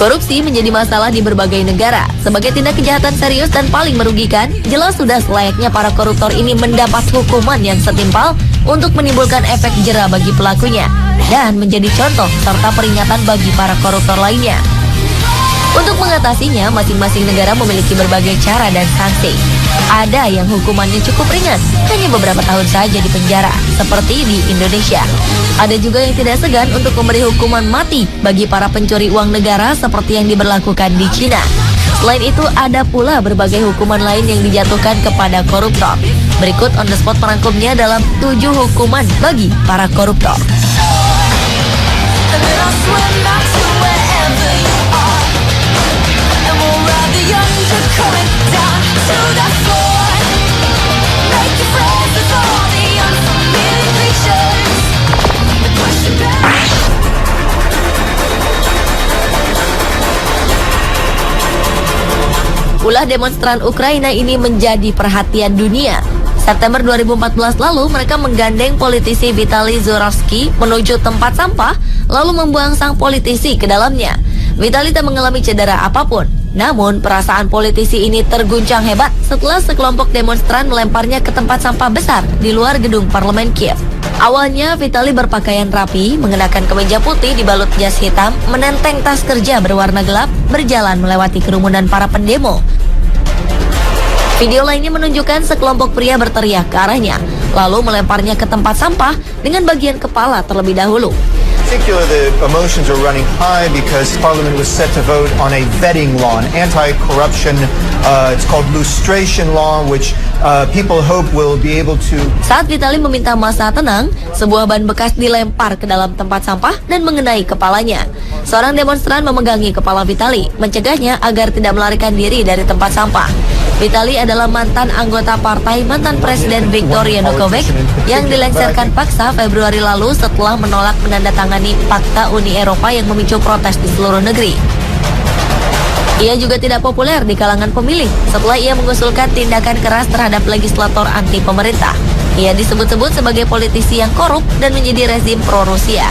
Korupsi menjadi masalah di berbagai negara. Sebagai tindak kejahatan serius dan paling merugikan, jelas sudah selayaknya para koruptor ini mendapat hukuman yang setimpal untuk menimbulkan efek jera bagi pelakunya dan menjadi contoh serta peringatan bagi para koruptor lainnya. Untuk mengatasinya, masing-masing negara memiliki berbagai cara dan sanksi. Ada yang hukumannya cukup ringan, hanya beberapa tahun saja di penjara, seperti di Indonesia. Ada juga yang tidak segan untuk memberi hukuman mati bagi para pencuri uang negara seperti yang diberlakukan di Cina. Selain itu, ada pula berbagai hukuman lain yang dijatuhkan kepada koruptor. Berikut on the spot merangkumnya dalam 7 hukuman bagi para koruptor. Ulah demonstran Ukraina ini menjadi perhatian dunia. September 2014 lalu, mereka menggandeng politisi Vitaly Zurovsky menuju tempat sampah, lalu membuang sang politisi ke dalamnya. Vitaly tak mengalami cedera apapun. Namun, perasaan politisi ini terguncang hebat setelah sekelompok demonstran melemparnya ke tempat sampah besar di luar gedung parlemen Kiev. Awalnya, Vitaly berpakaian rapi, mengenakan kemeja putih dibalut jas hitam, menenteng tas kerja berwarna gelap, berjalan melewati kerumunan para pendemo. Video lainnya menunjukkan sekelompok pria berteriak ke arahnya, lalu melemparnya ke tempat sampah dengan bagian kepala terlebih dahulu. The emotions are running high because Parliament was set to vote on a vetting law, an anti-corruption, it's called lustration law, which people hope will be able to. Saat Vitaly meminta massa tenang, sebuah ban bekas dilempar ke dalam tempat sampah dan mengenai kepalanya. Seorang demonstran memegangi kepala Vitaly, mencegahnya agar tidak melarikan diri dari tempat sampah. Vitaly adalah mantan anggota partai mantan Presiden Viktor Yanukovych yang dilengsarkan paksa Februari lalu setelah menolak menandatangani Fakta Uni Eropa yang memicu protes di seluruh negeri. Ia juga tidak populer di kalangan pemilih setelah ia mengusulkan tindakan keras terhadap legislator anti pemerintah. Ia disebut-sebut sebagai politisi yang korup dan menjadi rezim pro-Rusia.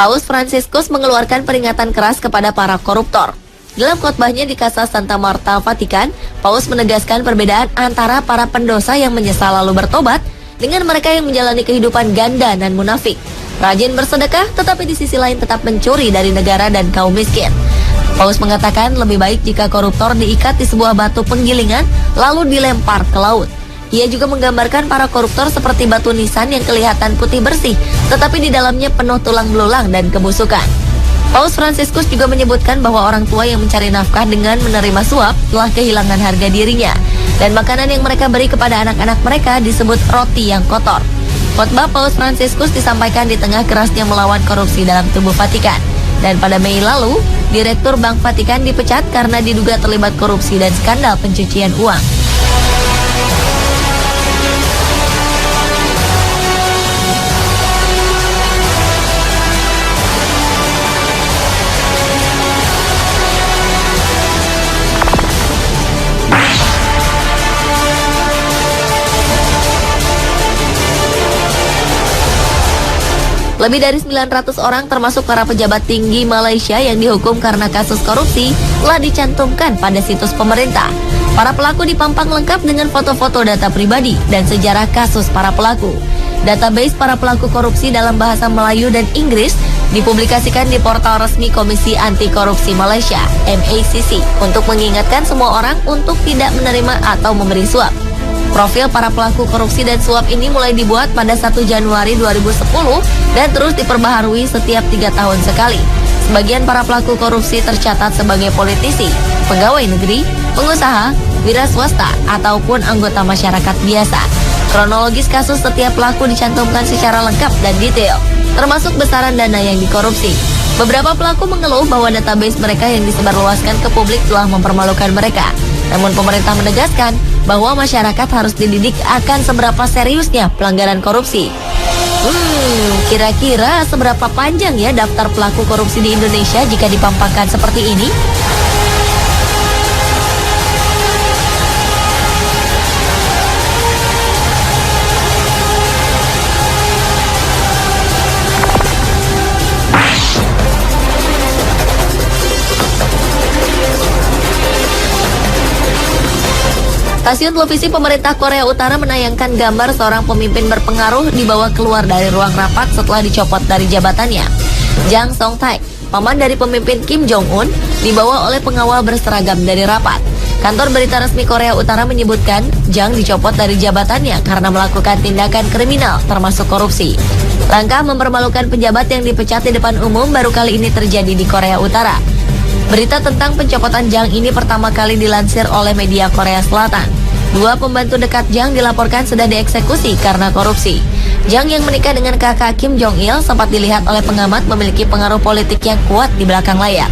Paus Fransiskus mengeluarkan peringatan keras kepada para koruptor. Dalam khotbahnya di Casa Santa Marta, Vatikan, Paus menegaskan perbedaan antara para pendosa yang menyesal lalu bertobat dengan mereka yang menjalani kehidupan ganda dan munafik, rajin bersedekah tetapi di sisi lain tetap mencuri dari negara dan kaum miskin. Paus mengatakan lebih baik jika koruptor diikat di sebuah batu penggilingan lalu dilempar ke laut. Ia juga menggambarkan para koruptor seperti batu nisan yang kelihatan putih bersih, tetapi di dalamnya penuh tulang belulang dan kebusukan. Paus Fransiskus juga menyebutkan bahwa orang tua yang mencari nafkah dengan menerima suap telah kehilangan harga dirinya, dan makanan yang mereka beri kepada anak-anak mereka disebut roti yang kotor. Khotbah Paus Fransiskus disampaikan di tengah kerasnya melawan korupsi dalam tubuh Vatikan. Dan pada Mei lalu, Direktur Bank Vatikan dipecat karena diduga terlibat korupsi dan skandal pencucian uang. Lebih dari 900 orang termasuk para pejabat tinggi Malaysia yang dihukum karena kasus korupsi telah dicantumkan pada situs pemerintah. Para pelaku dipampang lengkap dengan foto-foto data pribadi dan sejarah kasus para pelaku. Database para pelaku korupsi dalam bahasa Melayu dan Inggris dipublikasikan di portal resmi Komisi Anti Korupsi Malaysia, MACC, untuk mengingatkan semua orang untuk tidak menerima atau memberi suap. Profil para pelaku korupsi dan suap ini mulai dibuat pada 1 Januari 2010 dan terus diperbaharui setiap 3 tahun sekali. Sebagian para pelaku korupsi tercatat sebagai politisi, pegawai negeri, pengusaha, wira swasta, ataupun anggota masyarakat biasa. Kronologis kasus setiap pelaku dicantumkan secara lengkap dan detail, termasuk besaran dana yang dikorupsi. Beberapa pelaku mengeluh bahwa database mereka yang disebarluaskan ke publik telah mempermalukan mereka. Namun pemerintah menegaskan bahwa masyarakat harus dididik akan seberapa seriusnya pelanggaran korupsi. Kira-kira seberapa panjang ya daftar pelaku korupsi di Indonesia jika dipampangkan seperti ini? Stasiun televisi pemerintah Korea Utara menayangkan gambar seorang pemimpin berpengaruh dibawa keluar dari ruang rapat setelah dicopot dari jabatannya. Jang Song-taek, paman dari pemimpin Kim Jong-un, dibawa oleh pengawal berseragam dari rapat. Kantor berita resmi Korea Utara menyebutkan Jang dicopot dari jabatannya karena melakukan tindakan kriminal termasuk korupsi. Langkah mempermalukan pejabat yang dipecat di depan umum baru kali ini terjadi di Korea Utara. Berita tentang pencopotan Jang ini pertama kali dilansir oleh media Korea Selatan. 2 pembantu dekat Jang dilaporkan sudah dieksekusi karena korupsi. Jang yang menikah dengan kakak Kim Jong-il sempat dilihat oleh pengamat memiliki pengaruh politik yang kuat di belakang layar.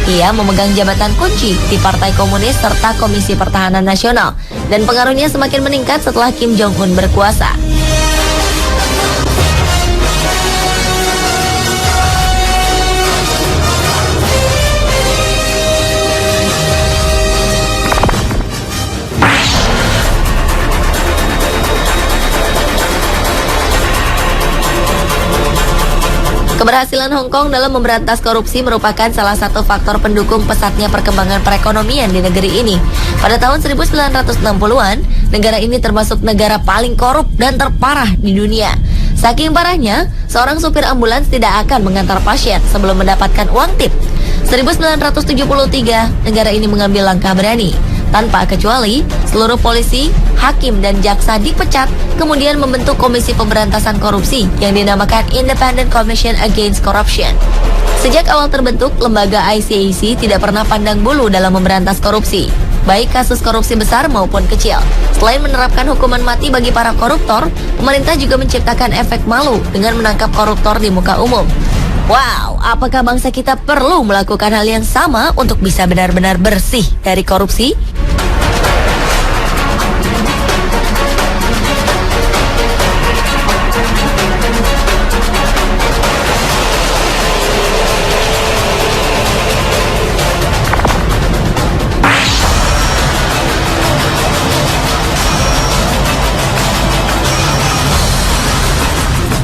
Ia memegang jabatan kunci di Partai Komunis serta Komisi Pertahanan Nasional, dan pengaruhnya semakin meningkat setelah Kim Jong-un berkuasa. Keberhasilan Hong Kong dalam memberantas korupsi merupakan salah satu faktor pendukung pesatnya perkembangan perekonomian di negeri ini. Pada tahun 1960-an, negara ini termasuk negara paling korup dan terparah di dunia. Saking parahnya, seorang supir ambulans tidak akan mengantar pasien sebelum mendapatkan uang tip. 1973, negara ini mengambil langkah berani. Tanpa kecuali, seluruh polisi, hakim, dan jaksa dipecat, kemudian membentuk Komisi Pemberantasan Korupsi yang dinamakan Independent Commission Against Corruption. Sejak awal terbentuk, lembaga ICAC tidak pernah pandang bulu dalam memberantas korupsi, baik kasus korupsi besar maupun kecil. Selain menerapkan hukuman mati bagi para koruptor, pemerintah juga menciptakan efek malu dengan menangkap koruptor di muka umum. Wow, apakah bangsa kita perlu melakukan hal yang sama untuk bisa benar-benar bersih dari korupsi?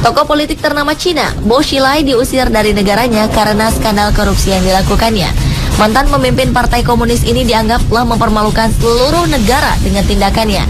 Tokoh politik ternama Cina, Bo Xilai, diusir dari negaranya karena skandal korupsi yang dilakukannya. Mantan pemimpin Partai Komunis ini dianggap telah mempermalukan seluruh negara dengan tindakannya.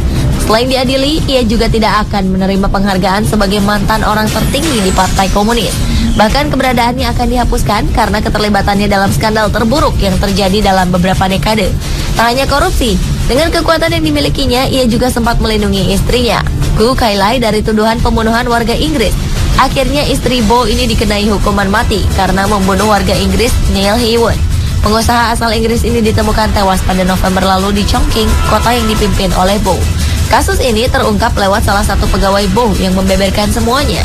Selain diadili, ia juga tidak akan menerima penghargaan sebagai mantan orang tertinggi di Partai Komunis. Bahkan keberadaannya akan dihapuskan karena keterlibatannya dalam skandal terburuk yang terjadi dalam beberapa dekade. Tak hanya korupsi, dengan kekuatan yang dimilikinya, ia juga sempat melindungi istrinya, Gu Kailai, dari tuduhan pembunuhan warga Inggris. Akhirnya istri Bo ini dikenai hukuman mati karena membunuh warga Inggris Neil Heywood. Pengusaha asal Inggris ini ditemukan tewas pada November lalu di Chongqing, kota yang dipimpin oleh Bo. Kasus ini terungkap lewat salah satu pegawai Bo yang membeberkan semuanya.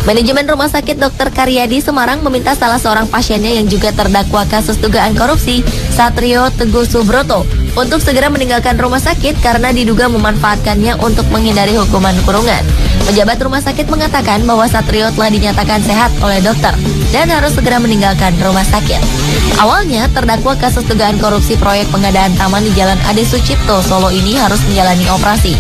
Manajemen Rumah Sakit Dr. Karyadi Semarang meminta salah seorang pasiennya yang juga terdakwa kasus dugaan korupsi, Satrio Teguh Subroto, untuk segera meninggalkan rumah sakit karena diduga memanfaatkannya untuk menghindari hukuman kurungan. Pejabat rumah sakit mengatakan bahwa Satrio telah dinyatakan sehat oleh dokter dan harus segera meninggalkan rumah sakit. Awalnya, terdakwa kasus dugaan korupsi proyek pengadaan taman di Jalan Ade Sucipto, Solo ini harus menjalani operasi.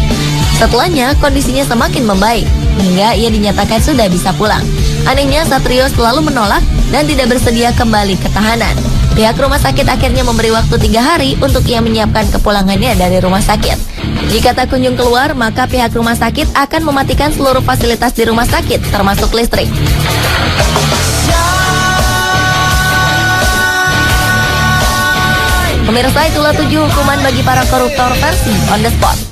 Setelahnya, kondisinya semakin membaik, hingga ia dinyatakan sudah bisa pulang. Anehnya, Satrio selalu menolak dan tidak bersedia kembali ke tahanan. Pihak rumah sakit akhirnya memberi waktu 3 hari untuk ia menyiapkan kepulangannya dari rumah sakit. Jika tak kunjung keluar, maka pihak rumah sakit akan mematikan seluruh fasilitas di rumah sakit, termasuk listrik. Pemirsa, itulah 7 hukuman bagi para koruptor versi On The Spot.